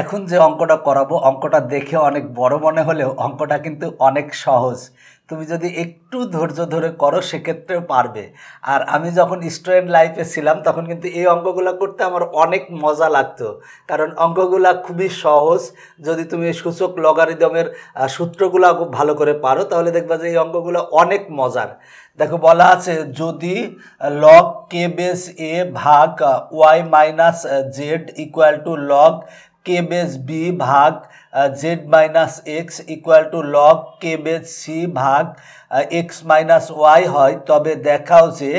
এখন যে অঙ্কটা করাবো অঙ্কটা দেখে অনেক বড় মনে হলেও অঙ্কটা কিন্তু অনেক সহজ। তুমি যদি একটু ধৈর্য ধরে করো সেক্ষেত্রেও পারবে। আর আমি যখন স্টুডেন্ট লাইফে ছিলাম তখন কিন্তু এই অঙ্কগুলো করতে আমার অনেক মজা লাগতো, কারণ অঙ্কগুলো খুবই সহজ। যদি তুমি এই সূচক লগারিদমের সূত্রগুলো খুব ভালো করে পারো তাহলে দেখবা যে এই অঙ্কগুলো অনেক মজার। দেখো বলা আছে যদি লগ কে বেস এ ভাগ y minus z equal to log K base b ভাগ z minus x equal to log K base c ভাগ এক্স মাইনাস ওয়াই হয়, তবে দেখাও যে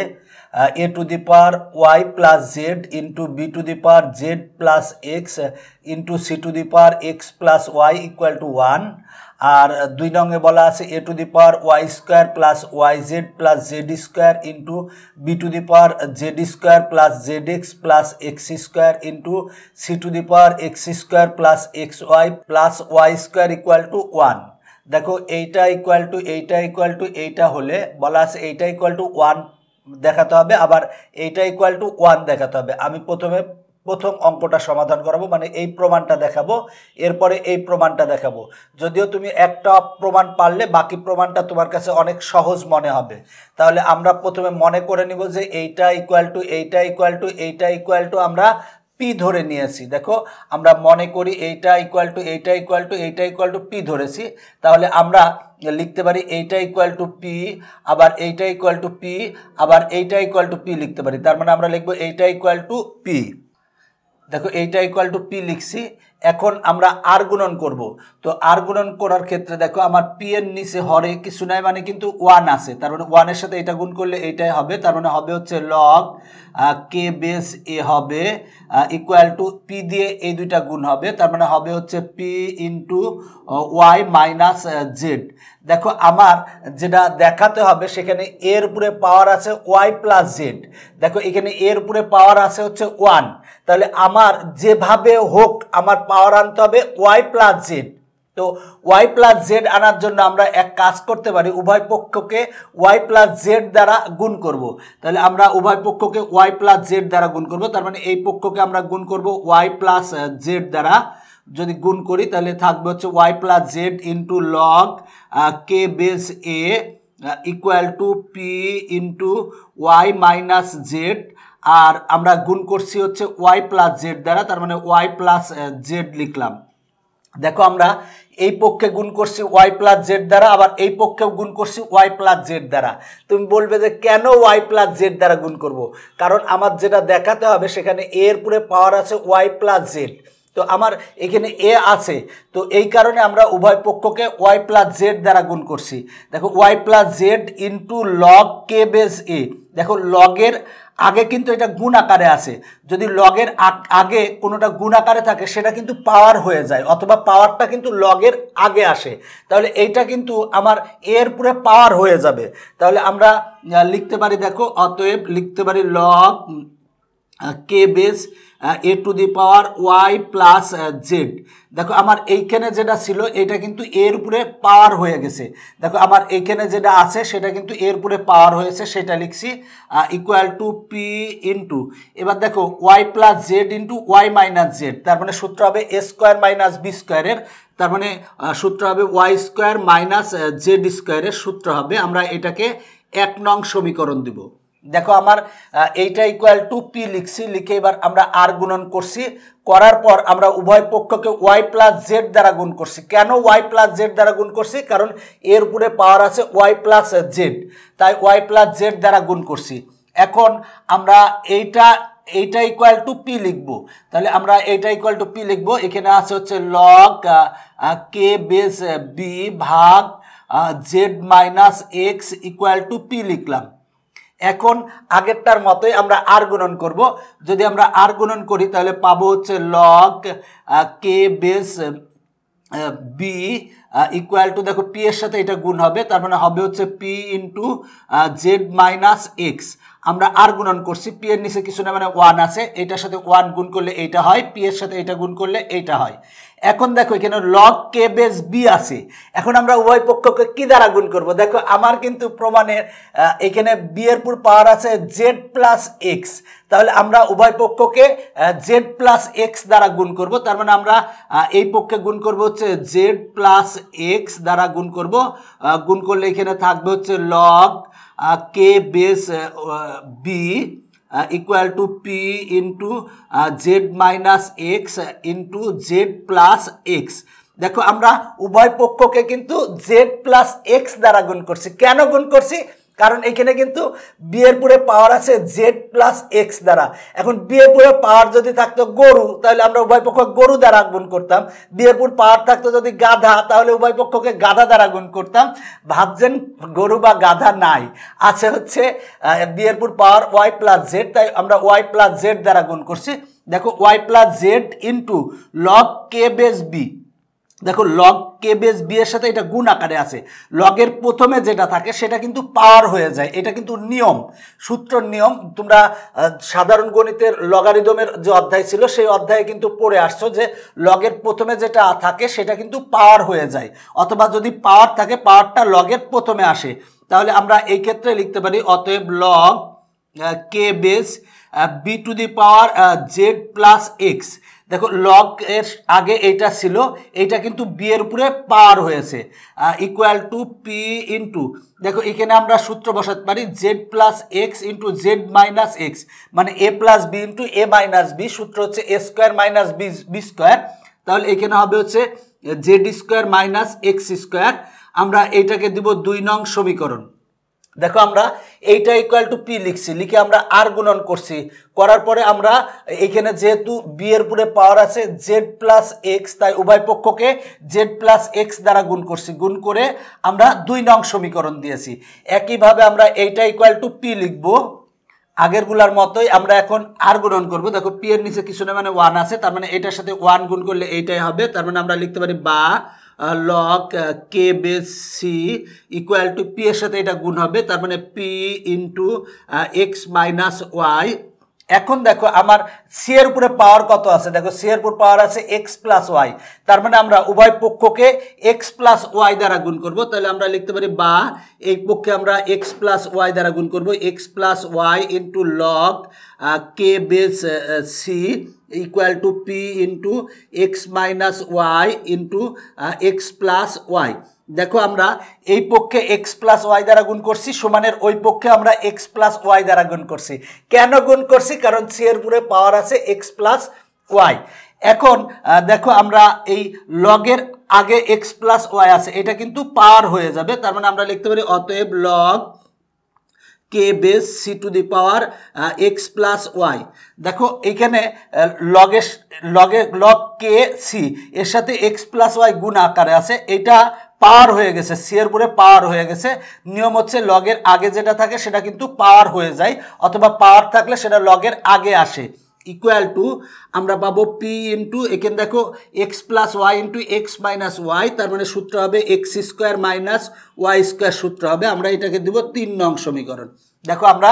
a to the power y plus z into b to the power z plus x into c to the power x plus y equal to 1। আর 2 নংয়ে বলা আছে a to the power y square plus y z plus z square into b to the power z square plus z x plus x square into c to the power x square plus x y plus y square equal to 1। দেখো এইটা equal to এইটা equal to এইটা হলে বলা আছে এইটা equal to 1 দেখাতে হবে, আবার এইটা ইকুয়াল টু 1 দেখাতে হবে। আমি প্রথম অঙ্কটা সমাধান করাবো, মানে এই প্রমাণটা দেখাবো, এরপরে এই প্রমাণটা দেখাবো। যদিও তুমি একটা প্রমাণ পারলে বাকি প্রমাণটা তোমার কাছে অনেক সহজ মনে হবে। তাহলে আমরা প্রথমে মনে করে নিব যে এইটা ইকুয়াল টু এইটা ইকুয়াল টু এইটা ইকুয়াল টু আমরা পি ধরে নিয়েছি। দেখো আমরা মনে করি এইটা ইকুয়াল টু এইটা ইকুয়াল টু এইটা ইকুয়াল টু পি ধরেছি, তাহলে আমরা লিখতে পারি এইটা ইকুয়াল টু পি, আবার এইটা ইকুয়াল টু পি, আবার এইটা ইকুয়াল টু পি লিখতে পারি। তার মানে আমরা লিখবো এইটা ইকুয়াল টু পি। দেখো এইটা ইকুয়াল টু পি লিখছি। এখন আমরা আর গুণন করব। তো আর গুণন করার ক্ষেত্রে দেখো আমার পি এর নিচে হরে কিছু নাই, মানে কিন্তু 1 আছে, তার মানে 1 এর সাথে এটা গুণ করলে এইটাই হবে। তার মানে হবে হচ্ছে লগ কে বেস এ হবে ইকুয়াল টু পি দিয়ে এই দুইটা গুণ হবে, তার মানে হবে হচ্ছে p into y minus z. দেখো আমার যেটা দেখাতে হবে সেখানে এর উপরে পাওয়ার আছে ওয়াই প্লাস জেড। দেখো এখানে এর উপরে পাওয়ার আছে হচ্ছে 1, তাহলে আমার যেভাবে হোক আমার পাওয়ার আনতে হবে ওয়াই প্লাস জেড। তো ওয়াই প্লাস জেড আনার জন্য আমরা এক কাজ করতে পারি, উভয় পক্ষকে ওয়াই প্লাস জেড দ্বারা গুণ করব। তাহলে আমরা উভয় পক্ষকে ওয়াই প্লাস জেড দ্বারা গুণ করব, তার মানে এই পক্ষকে আমরা গুণ করব ওয়াই প্লাস জেড দ্বারা। যদি গুণ করি তাহলে থাকবে হচ্ছে y plus z into log K base a equal to p into y minus z. আর আমরা গুণ করছি হচ্ছে ওয়াই প্লাস জেড দ্বারা, তার মানে ওয়াই প্লাস জেড লিখলাম। দেখো আমরা এই পক্ষে গুণ করছি ওয়াই প্লাস জেড দ্বারা, আবার এই পক্ষেও গুণ করছি ওয়াই প্লাস জেড দ্বারা। তুমি বলবে যে কেন ওয়াই প্লাস জেড দ্বারা গুণ করব? কারণ আমার যেটা দেখাতে হবে সেখানে এর পুরে পাওয়ার আছে ওয়াই প্লাস জেড, তো আমার এখানে এ আছে, তো এই কারণে আমরা উভয় পক্ষকে ওয়াই প্লাস জেড দ্বারা গুণ করছি। দেখো y plus z into log K base a. দেখো লগের আগে কিন্তু এটা গুণ আকারে আছে, যদি লগের আগে কোনোটা গুণ আকারে থাকে সেটা কিন্তু পাওয়ার হয়ে যায়, অথবা পাওয়ারটা কিন্তু লগের আগে আসে, তাহলে এইটা কিন্তু আমার এর পুরো পাওয়ার হয়ে যাবে। তাহলে আমরা লিখতে পারি, দেখো অতএব লিখতে পারি log K base a to the power y plus z. দেখো আমার এইখানে যেটা ছিল এটা কিন্তু এর উপরে পাওয়ার হয়ে গেছে। দেখো আমার এইখানে যেটা আছে সেটা কিন্তু এর উপরে পাওয়ার হয়েছে, সেটা লিখছি ইকুয়াল টু পি ইন্টু, এবার দেখো y plus z into y minus z, তার মানে সূত্র হবে এ স্কোয়ার মাইনাস বি স্কোয়ারের, তার মানে সূত্র হবে ওয়াই স্কোয়ার মাইনাস জেড স্কোয়ারের সূত্র হবে। আমরা এটাকে 1 নং সমীকরণ দিব। দেখো আমার এইটা ইকুয়াল টু পি লিখছি, লিখে এবার আমরা আর গুণন করছি, করার পর আমরা উভয় পক্ষকে ওয়াই প্লাস জেড দ্বারা গুণ করছি। কেন ওয়াই প্লাস জেড দ্বারা গুণ করছি? কারণ এর উপরে পাওয়ার আছে ওয়াই প্লাস জেড, তাই ওয়াই প্লাস জেড দ্বারা গুণ করছি। এখন আমরা এইটা ইকুয়াল টু পি লিখবো, তাহলে আমরা এইটা ইকুয়াল টু পি লিখবো। এখানে আছে হচ্ছে লগ কে বেস বি ভাগ z minus x equal to P লিখলাম। এখন আগেরটার মতোই আমরা আর গুণন করব। যদি আমরা আর গুণন করি তাহলে পাবো হচ্ছে log K base b equal to, দেখো পি এর সাথে এটা গুণ হবে, তার মানে হবে হচ্ছে p into z minus x. আমরা আর গুণন করছি, পি এর নিচে কিছু না মানে 1 আছে, এটার সাথে 1 গুণ করলে এইটা হয়, পি এর সাথে এটা গুণ করলে এইটা হয়। এখন দেখো এখানে লগ কে বেস বি আছে, এখন আমরা উভয় পক্ষকে কি দ্বারা গুণ করব? দেখো আমার কিন্তু প্রমাণের এখানে বি এর পুর পাওয়ার আছে জেড প্লাস এক্স, তাহলে আমরা উভয় পক্ষকে জেড প্লাস এক্স দ্বারা গুণ করব। তার মানে আমরা এই পক্ষে গুণ করব হচ্ছে জেড প্লাস এক্স দ্বারা গুণ করব। গুণ করলে এখানে থাকবে হচ্ছে log K base b equal to p into z minus x into z plus x. দেখো আমরা উভয় পক্ষকে কিন্তু জেড প্লাস এক্স দ্বারা গুণ করছি। কেন গুণ করছি? কারণ এখানে কিন্তু বি এর পুরে পাওয়ার আছে জেড প্লাস এক্স দ্বারা। এখন বি এর পুরে পাওয়ার যদি থাকতো গরু, তাহলে আমরা উভয় পক্ষ গরু দ্বারা গুণ করতাম। বি এর পুর পাওয়ার থাকতো যদি গাধা, তাহলে উভয় পক্ষকে গাধা দ্বারা গুণ করতাম। ভাবছেন গরু বা গাধা নাই, আছে হচ্ছে বি এর পুর পাওয়ার ওয়াই প্লাস জেড, তাই আমরা ওয়াই প্লাস জেড দ্বারা গুণ করছি। দেখো y plus z into log কে বেস বি। দেখো লগ কে বেস বি এর সাথে এটা গুণ আকারে আছে, লগের প্রথমে যেটা থাকে সেটা কিন্তু পাওয়ার হয়ে যায়, এটা কিন্তু নিয়ম, সূত্র নিয়ম। তোমরা সাধারণ গণিতের লগারিদমের যে অধ্যায় ছিল সেই অধ্যায়ে কিন্তু পড়ে আসছো যে লগের প্রথমে যেটা থাকে সেটা কিন্তু পাওয়ার হয়ে যায়, অথবা যদি পাওয়ার থাকে পাওয়ারটা লগের প্রথমে আসে, তাহলে আমরা এই ক্ষেত্রে লিখতে পারি অতএব log K base b to the power z plus x. দেখো লগ এর আগে এইটা ছিল, এইটা কিন্তু বি এর উপরে পাওয়ার হয়েছে, ইকুয়াল টু পি ইন্টু, দেখো এখানে আমরা সূত্র বসাতে পারি Z plus x into z minus x, মানে এ প্লাস বি ইন্টু এ মাইনাস বি, সূত্র হচ্ছে এ স্কোয়ার মাইনাস বি স্কোয়ার। তাহলে এখানে হবে হচ্ছে Z square minus x square. আমরা এইটাকে দিব 2 নং সমীকরণ। দেখো আমরা এইটা ইকুয়াল টু পি লিখছি, লিখে আমরা আর গুণন করছি, করার পরে আমরা এইখানে যেহেতু বি এর পুরে পাওয়ার আছে জেড প্লাস এক্স, তাই উভয় পক্ষকে জেড প্লাস এক্স দ্বারা গুণ করছি, গুণ করে আমরা 2 নং সমীকরণ দিয়েছি। একইভাবে আমরা এইটা ইকুয়াল টু পি লিখবো, আগেরগুলার মতোই আমরা এখন আর গুণন করব। দেখো পি এর নিচে কিছু না মানে 1 আছে, তার মানে এটার সাথে 1 গুণ করলে এইটাই হবে, তার মানে আমরা লিখতে পারি বা log K base c equal to p এর সাথে এটা গুণ হবে, তার মানে p into x minus y. এখন দেখো আমার সি এর উপরে পাওয়ার কত আছে, দেখো সি এর উপর পাওয়ার আছে এক্স প্লাস ওয়াই, তার মানে আমরা উভয় পক্ষকে এক্স প্লাস ওয়াই দ্বারা গুণ করব। তাহলে আমরা লিখতে পারি বা এই পক্ষে আমরা এক্স প্লাস ওয়াই দ্বারা গুণ করব, x plus y into log K base c equal to p into x minus y into x plus y. দেখো আমরা এই পক্ষে এক্স প্লাস ওয়াই দ্বারা গুণ করছি, সমানের ওই পক্ষে আমরা এক্স প্লাস ওয়াই দ্বারা গুণ করছি। কেন গুণ করছি? কারণ সি এর উপরে পাওয়ার আছে এক্স প্লাস ওয়াই। এখন দেখো আমরা এই লগের আগে এক্স প্লাস ওয়াই আছে, এটা কিন্তু পাওয়ার হয়ে যাবে, তার মানে আমরা লিখতে পারি অতএব log K base c to the power x plus y. দেখো এখানে লগ কে সি এর সাথে এক্স প্লাস ওয়াই গুণ আকারে আছে, এটা পাওয়ার হয়ে গেছে, সি এর উপরে পাওয়ার হয়ে গেছে। নিয়ম হচ্ছে লগের আগে যেটা থাকে সেটা কিন্তু পাওয়ার হয়ে যায়, অথবা পাওয়ার থাকলে সেটা লগের আগে আসে, ইকুয়াল টু আমরা পাবো পি ইন্টু এখানে দেখো x plus y into x minus y, তার মানে সূত্র হবে x square minus y square সূত্র হবে। আমরা এটাকে দিব 3 নং সমীকরণ। দেখো আমরা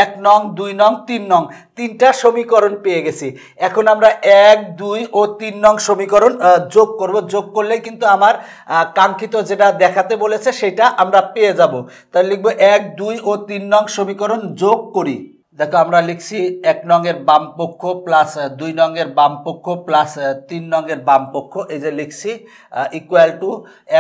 1 নং 2 নং 3 নং 3টা সমীকরণ পেয়ে গেছি। এখন আমরা 1, 2 ও 3 নং সমীকরণ যোগ করব, যোগ করলেই কিন্তু আমার কাঙ্ক্ষিত যেটা দেখাতে বলেছে সেটা আমরা পেয়ে যাব। তাহলে লিখবো 1, 2 ও 3 নং সমীকরণ যোগ করি। দেখো আমরা লিখছি 1 নংয়ের বাম পক্ষ প্লাস 2 নংয়ের বাম পক্ষ প্লাস 3 নংয়ের বাম পক্ষ, এই যে লিখছি ইকুয়াল টু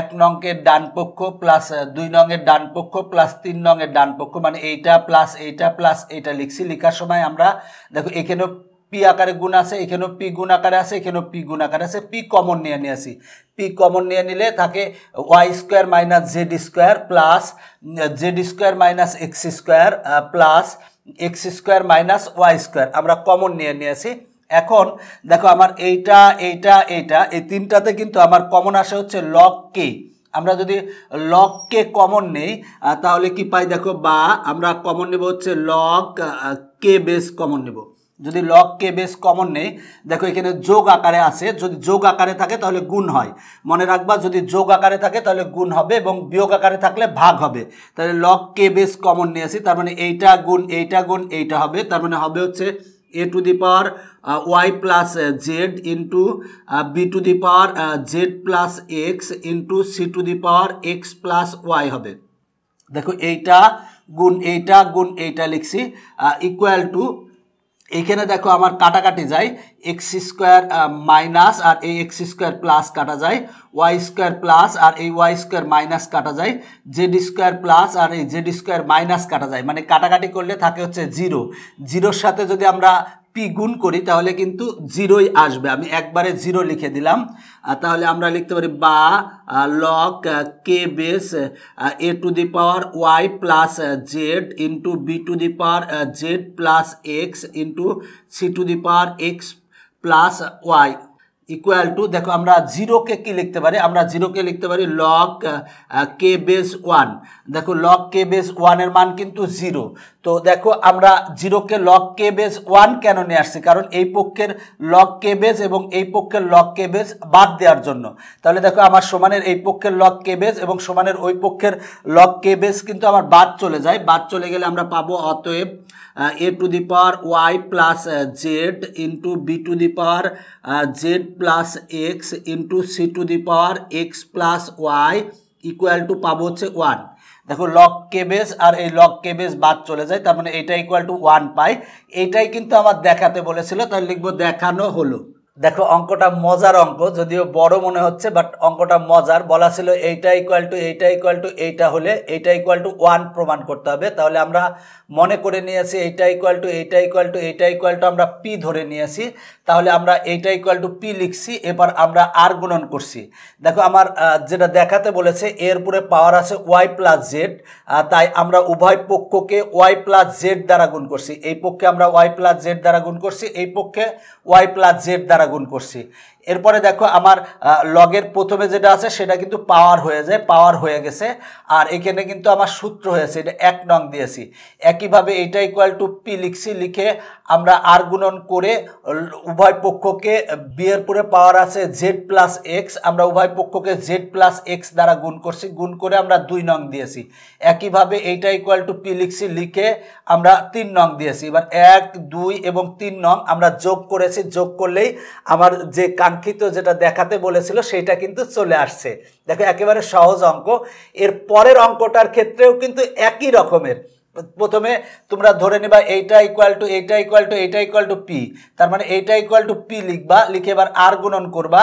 1 নংয়ের ডান পক্ষ প্লাস 2 নংয়ের ডান পক্ষ প্লাস 3 নংয়ের ডান পক্ষ, মানে এইটা প্লাস এইটা লিখছি। লেখার সময় আমরা দেখো এখানেও পি আকারে গুণ আছে, এখানেও পি গুণ আকারে আছে, এখানেও পি গুণ আকারে আছে, পি কমন নিয়ে নিয়েছি। পি কমন নিয়ে নিলে থাকে y square minus z square plus z square minus x square plus x square minus y square, আমরা কমন নিয়ে নিয়েছি। এখন দেখো আমার এইটা এই 3টাতে কিন্তু আমার কমন আসে হচ্ছে লগ কে। আমরা যদি লগ কে কমন নেই তাহলে কি পাই? দেখো বা আমরা কমন নেব হচ্ছে লগ কে বেস কমন নেব। যদি লগ কে বেস কমন নেই, দেখো এখানে যোগ আকারে আছে, যদি যোগ আকারে থাকে তাহলে গুণ হয়, মনে রাখবা যদি যোগ আকারে থাকে তাহলে গুণ হবে এবং বিয়োগ আকারে থাকলে ভাগ হবে। তাহলে লগ কে বেস কমন নিয়েছি, তার মানে এইটা গুণ এইটা হবে, তার মানে হবে হচ্ছে a to the power y plus z into b to the power z plus x into c to the power x plus y হবে। দেখো এইটা গুণ এইটা লিখছি ইকুয়াল টু, এইখানে দেখো আমার কাটাকাটি যায়, এক্স স্কোয়ার মাইনাস আর এই এক্স স্কোয়ার প্লাস কাটা যায়, ওয়াই স্কোয়ার প্লাস আর এই ওয়াই স্কোয়ার মাইনাস কাটা যায়, জেড স্কোয়ার প্লাস আর এই জেড স্কোয়ার মাইনাস কাটা যায়, মানে কাটাকাটি করলে থাকে হচ্ছে জিরো। জিরোর সাথে যদি আমরা পি গুণ করি তাহলে কিন্তু জিরোই আসবে, আমি একবারে জিরো লিখে দিলাম। তাহলে আমরা লিখতে পারি বা log K base a to the power y plus z into b to the power z plus x into c to the power x plus y equal to, দেখো আমরা জিরোকে কি লিখতে পারি, আমরা জিরোকে লিখতে পারি লগ কে বেস ওয়ান। দেখো log কে base ওয়ানের মান কিন্তু জিরো, তো দেখো আমরা জিরোকে লগ কে বেস ওয়ান কেন নিয়ে আসছি, কারণ এই পক্ষের লগ কে বেস এবং এই পক্ষের লগ কে বেস বাদ দেওয়ার জন্য। তাহলে দেখো আমার সমানের এই পক্ষের লগ কে বেস এবং সমানের ওই পক্ষের লগ কে বেস কিন্তু আমার বাদ চলে যায়, বাদ চলে গেলে আমরা পাবো অতএব a to the power y plus z into b to the power z plus x into c to the power x plus y equal to পাবো হচ্ছে 1। দেখো লগ কে বেস আর এই লগ কে বেস বাদ চলে যায়, তার মানে এটা ইকুয়াল টু 1 পাই। এইটাই কিন্তু আমার দেখাতে বলেছিল, তাহলে লিখবো দেখানো হলো। দেখো অঙ্কটা মজার অঙ্ক, যদিও বড় মনে হচ্ছে বাট অঙ্কটা মজার। বলা ছিল এইটা ইকুয়াল টু এইটা হলে এইটা ইকুয়াল টু 1 প্রমাণ করতে হবে। তাহলে আমরা মনে করে নিয়েছি এইটা ইকুয়াল টু আমরা পি ধরে নিয়েছি, তাহলে আমরা এইটা ইকুয়াল টু পি লিখছি। এবার আমরা আর গুণন করছি। দেখো আমার যেটা দেখাতে বলেছে এর উপরে পাওয়ার আছে ওয়াই প্লাস জেড, তাই আমরা উভয় পক্ষকে ওয়াই প্লাস জেড দ্বারা গুণ করছি। এই পক্ষে আমরা ওয়াই প্লাস জেড দ্বারা গুণ করছি, এই পক্ষে ওয়াই প্লাস জেড দ্বারা গুণ করছি। এরপরে দেখো আমার লগের প্রথমে যেটা আছে সেটা কিন্তু পাওয়ার হয়ে যায়, পাওয়ার হয়ে গেছে। আর এখানে কিন্তু আমার সূত্র হয়েছে, এটা 1 নং দিয়েছি। একইভাবে এটা ইকুয়াল টু পি লিখছি, লিখে আমরা আর গুণন করে উভয় পক্ষকে বি এর পরে পাওয়ার আছে জেড প্লাস এক্স, আমরা উভয় পক্ষকে জেড প্লাস এক্স দ্বারা গুণ করছি, গুণ করে আমরা 2 নং দিয়েছি। একইভাবে এইটা ইকুয়াল টু পি লিখছি, লিখে আমরা 3 নং দিয়েছি। এবার 1, 2 এবং 3 নং আমরা যোগ করেছি, যোগ করলেই আমার যে কাঙ্ক্ষিত যেটা দেখাতে বলেছিল সেটা কিন্তু চলে আসছে। দেখো একেবারে সহজ অঙ্ক। এর পরের অঙ্কটার ক্ষেত্রেও কিন্তু একই রকমের। প্রথমে তোমরা ধরে নেবা এইটা ইকুয়াল টু পি, তার মানে এইটা ইকুয়াল টু পি লিখবা, লিখে এবার আর গুণন করবা।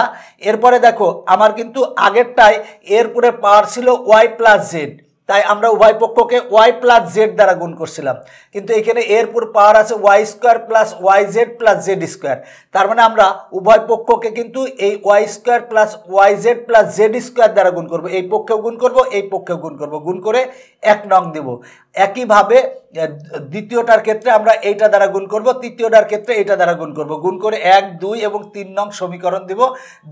এরপরে দেখো আমার কিন্তু আগেরটাই এর পরে পাওয়ার ছিল ওয়াই প্লাস জেড, তাই আমরা উভয় পক্ষকে ওয়াই প্লাস জেড দ্বারা গুণ করছিলাম। কিন্তু এখানে এর পুরো পাওয়ার আছে y square plus y z plus z square, তার মানে আমরা উভয় পক্ষকে কিন্তু এই y square plus y z plus z square দ্বারা গুণ করবো। এই পক্ষেও গুণ করবো, এই পক্ষেও গুণ করবো, গুণ করে 1 নং দেব। একইভাবে দ্বিতীয়টার ক্ষেত্রে আমরা এইটা দ্বারা গুণ করব, তৃতীয়টার ক্ষেত্রে এইটা দ্বারা গুণ করব, গুণ করে 1, 2 এবং 3 নং সমীকরণ দেব,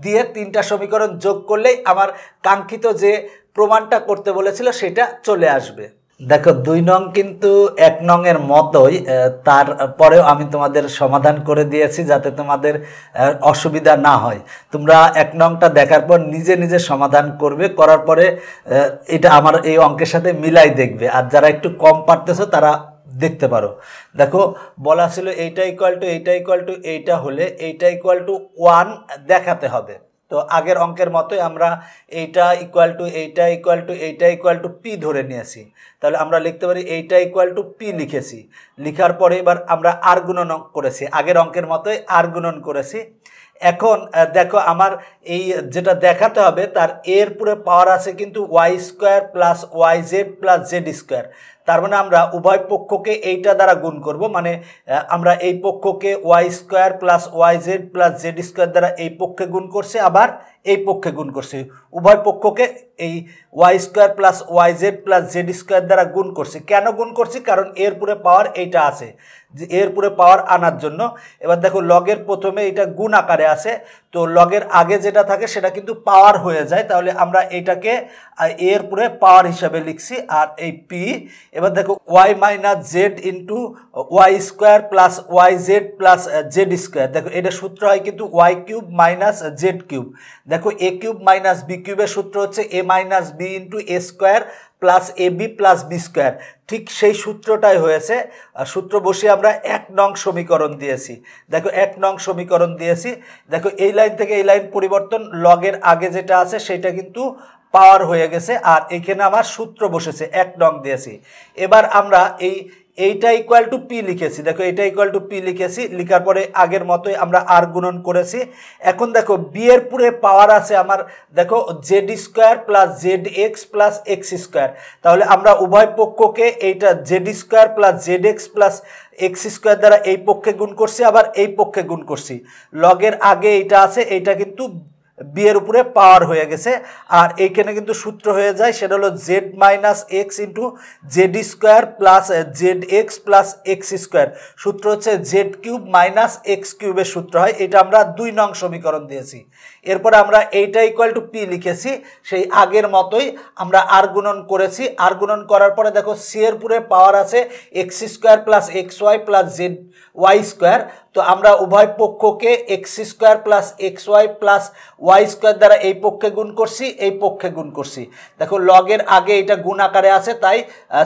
দিয়ে 3টা সমীকরণ যোগ করলেই আমার কাঙ্ক্ষিত যে প্রমাণটা করতে বলেছিল সেটা চলে আসবে। দেখো 2 নং কিন্তু 1 নং এর মতোই, তারপরেও আমি তোমাদের সমাধান করে দিয়েছি যাতে তোমাদের অসুবিধা না হয়। তোমরা 1 নংটা দেখার পর নিজে নিজে সমাধান করবে, করার পরে এটা আমার এই অঙ্কের সাথে মিলাই দেখবে। আর যারা একটু কম পারতেছো তারা দেখতে পারো। দেখো বলা ছিল এইটা ইকুয়াল টু এইটা হলে এইটা ইকুয়াল টু 1 দেখাতে হবে। তো আগের অঙ্কের মতোই আমরা এইটা ইকুয়াল টু পি ধরে নিয়েছি। তাহলে আমরা লিখতে পারি এইটা ইকুয়াল টু পি লিখেছি, লিখার পরে এবার আমরা আর গুণন করেছি, আগের অঙ্কের মতোই আর গুণন করেছি। এখন দেখো আমার এই যেটা দেখাতে হবে তার এর পুরো পাওয়ার আছে কিন্তু y square plus y z plus z square, তার মানে আমরা উভয় পক্ষকে এইটা দ্বারা গুণ করব। মানে আমরা এই পক্ষকে y square plus y z plus z square দ্বারা এই পক্ষে গুণ করছি, আবার এই পক্ষে গুণ করছি। উভয় পক্ষকে এই y square plus y z plus z square দ্বারা গুণ করছি। কেন গুণ করছি? কারণ এর পুরো পাওয়ার এইটা আছে, যে এর পুরো পাওয়ার আনার জন্য। এবার দেখো লগের প্রথমে এটা গুণ আকারে আছে, তো লগের আগে যেটা থাকে সেটা কিন্তু পাওয়ার হয়ে যায়। তাহলে আমরা এটাকে এর পুরো পাওয়ার হিসাবে লিখছি, আর এই পি এবার দেখো y minus z into y square plus y z plus z square. দেখো এটা সূত্র হয় কিন্তু y cube minus z cube. দেখো এ কিউব মাইনাস বি কিউবের সূত্র হচ্ছে a minus b into a square plus a b plus b square. ঠিক সেই সূত্রটাই হয়েছে। সূত্র বসিয়ে আমরা 1 নং সমীকরণ দিয়েছি। দেখো 1 নং সমীকরণ দিয়েছি। দেখো এই লাইন থেকে এই লাইন পরিবর্তন, লগের আগে যেটা আছে সেটা কিন্তু পাওয়ার হয়ে গেছে, আর এখানে আমার সূত্র বসেছে 1 নং দিয়েছি। এবার আমরা এইটা ইকুয়াল টু পি লিখেছি। দেখো এটা ইকুয়াল টু পি লিখেছি, লিখার পরে আগের মতোই আমরা আর গুণন করেছি। এখন দেখো বি এর পুরে পাওয়ার আছে আমার, দেখো Z square plus z x plus x square. তাহলে আমরা উভয় পক্ষকে এইটা Z square plus z x plus x square দ্বারা এই পক্ষে গুণ করছি, আবার এই পক্ষে গুণ করছি। লগের আগে এইটা আছে, এইটা কিন্তু বি এর উপরে পাওয়ার হয়ে গেছে। আর এইখানে কিন্তু সূত্র হয়ে যায়, সেটা হলো Z minus x into Z square plus z x plus x square. সূত্র হচ্ছে জেড কিউব মাইনাস এক্স কিউবের সূত্র হয়। এটা আমরা 2 নং সমীকরণ দিয়েছি। এরপরে আমরা এইটা ইকুয়াল টু পি লিখেছি, সেই আগের মতোই আমরা আর গুণন করেছি। আর গুণন করার পরে দেখো সি এর পুরে পাওয়ার আছে x square plus x y plus z y square. তো আমরা উভয় পক্ষকে x square plus x y plus y square দ্বারা এই পক্ষে গুণ করছি, এই পক্ষে গুণ করছি। দেখো লগের আগে এটা গুণ আকারে আছে, তাই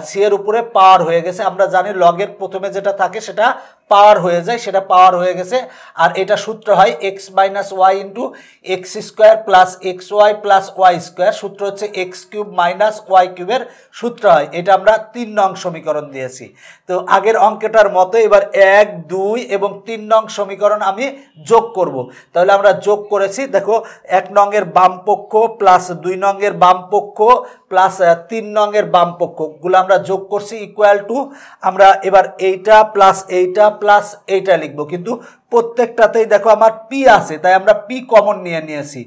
সি এর উপরে পাওয়ার হয়ে গেছে। আমরা জানি লগের প্রথমে যেটা থাকে সেটা পাওয়ার হয়ে যায়, সেটা পাওয়ার হয়ে গেছে। আর এটা সূত্র হয় x minus y into x square plus x y plus y square. সূত্র হচ্ছে এক্স কিউব মাইনাস ওয়াই কিউবের সূত্র হয়। এটা আমরা 3 নং সমীকরণ দিয়েছি। তো আগের অঙ্কটার মতো এবার 1, 2 এবং 3 নং সমীকরণ আমি যোগ করব। তাহলে আমরা যোগ করেছি। দেখো 1 নংয়ের বাম পক্ষ প্লাস 2 নংয়ের বাম পক্ষ প্লাস 3 নংয়ের বাম পক্ষগুলো আমরা যোগ করছি ইকুয়াল টু, আমরা এবার এইটা প্লাস এইটা প্লাস এইটা লিখবো, কিন্তু প্রত্যেকটাতেই দেখো আমার পি আছে, তাই আমরা পি কমন নিয়েছি।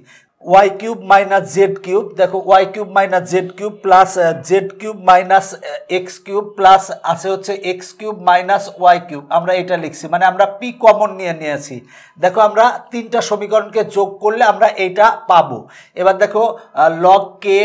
Y cube minus z cube, দেখো y cube minus z cube plus z cube minus x cube plus আছে হচ্ছে x cube minus y cube. আমরা এটা লিখছি, মানে আমরা পি কমন নিয়েছি। দেখো আমরা 3টা সমীকরণকে যোগ করলে আমরা এইটা পাবো। এবার দেখো লগ কে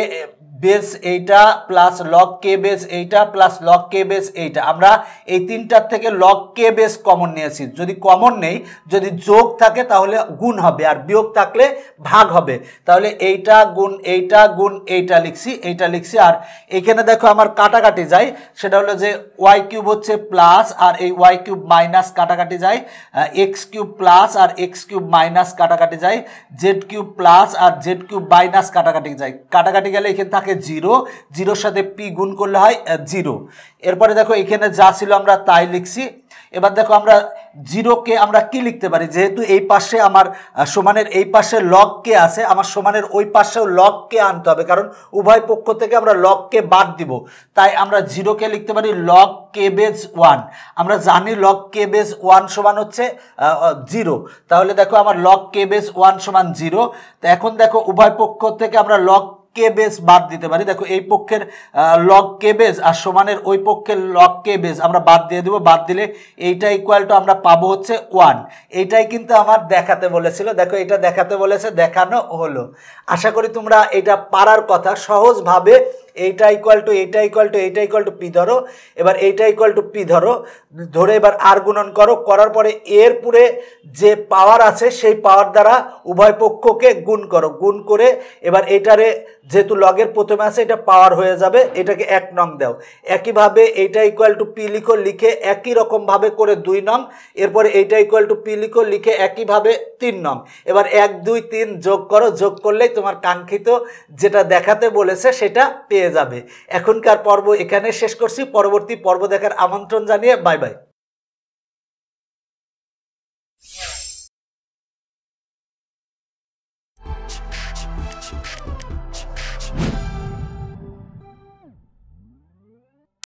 বেস এইটা প্লাস লগ কে বেস এইটা প্লাস লগ কে বেস এইটা, আমরা এই 3টার থেকে লগ কে বেস কমন নিয়েছি। যদি কমন নেই, যদি যোগ থাকে তাহলে গুণ হবে, আর বিয়োগ থাকলে ভাগ হবে। তাহলে এইটা গুণ এইটা লিখছি। আর এখানে দেখো আমার কাটাকাটি যায়, সেটা হলো যে ওয়াই কিউব হচ্ছে প্লাস আর এই ওয়াই কিউব মাইনাস কাটাকাটি যায়, এক্স কিউব প্লাস আর এক্স কিউব মাইনাস কাটাকাটি যায়, জেড কিউব প্লাস আর জেড কিউব মাইনাস কাটাকাটি যায়। কাটাকাটি গেলে এখানে থাকে 0, 0-র সাথে পি গুণ করলে হয় 0। এরপরে দেখো এখানে যা ছিল আমরা তাই লিখছি। এবার দেখো আমরা 0কে আমরা কি লিখতে পারি, যেহেতু এই পাশে আমার সমানের এই পাশে লগ কে আছে, আমার সমানের ওই পাশেও লগ কে আনতে হবে, কারণ উভয় পক্ষ থেকে আমরা লগ কে বাদ দিব। তাই আমরা 0কে লিখতে পারি লগ কে বেজ 1। আমরা জানি লগ কে বেজ 1 সমান হচ্ছে 0। তাহলে দেখো আমার লগ কে বেজ 1 সমান 0। তো এখন দেখো উভয় পক্ষ থেকে আমরা লগ কে বেস বাদ দিতে পারি। দেখো এই পক্ষের লগ কে বেস আর সমানের ওই পক্ষের লগ কে বেস আমরা বাদ দিয়ে দেবো। বাদ দিলে এইটা ইকুয়াল টু আমরা পাবো হচ্ছে 1। এইটাই কিন্তু আমার দেখাতে বলেছিল। দেখো এটা দেখাতে বলেছে, দেখানো হলো। আশা করি তোমরা এটা পারার কথা। সহজভাবে এইটা ইকুয়াল টু এইটা ইকুয়াল টু এইটা ইকুয়াল টু পি ধরো, এবার এইটা ইকুয়াল টু পি ধরে এবার আর গুণন করো। করার পরে এর পুরে যে পাওয়ার আছে সেই পাওয়ার দ্বারা উভয় পক্ষকে গুণ করো। গুণ করে এবার এটারে যেহেতু লগের প্রথমে আছে এটা পাওয়ার হয়ে যাবে, এটাকে 1 নং দাও। একইভাবে এইটা ইকুয়াল টু পি লিখো, লিখে একই রকমভাবে করে 2 নং। এরপরে এইটা ইকুয়াল টু পি লিখো, লিখে একইভাবে 3 নং। এবার 1, 2, 3 যোগ করো। যোগ করলেই তোমার কাঙ্ক্ষিত যেটা দেখাতে বলেছে সেটা পেয়ে যাবে। এখনকার পর্ব এখানে শেষ করছি। পরবর্তী পর্ব দেখার আমন্ত্রণ জানিয়ে বাই বাই।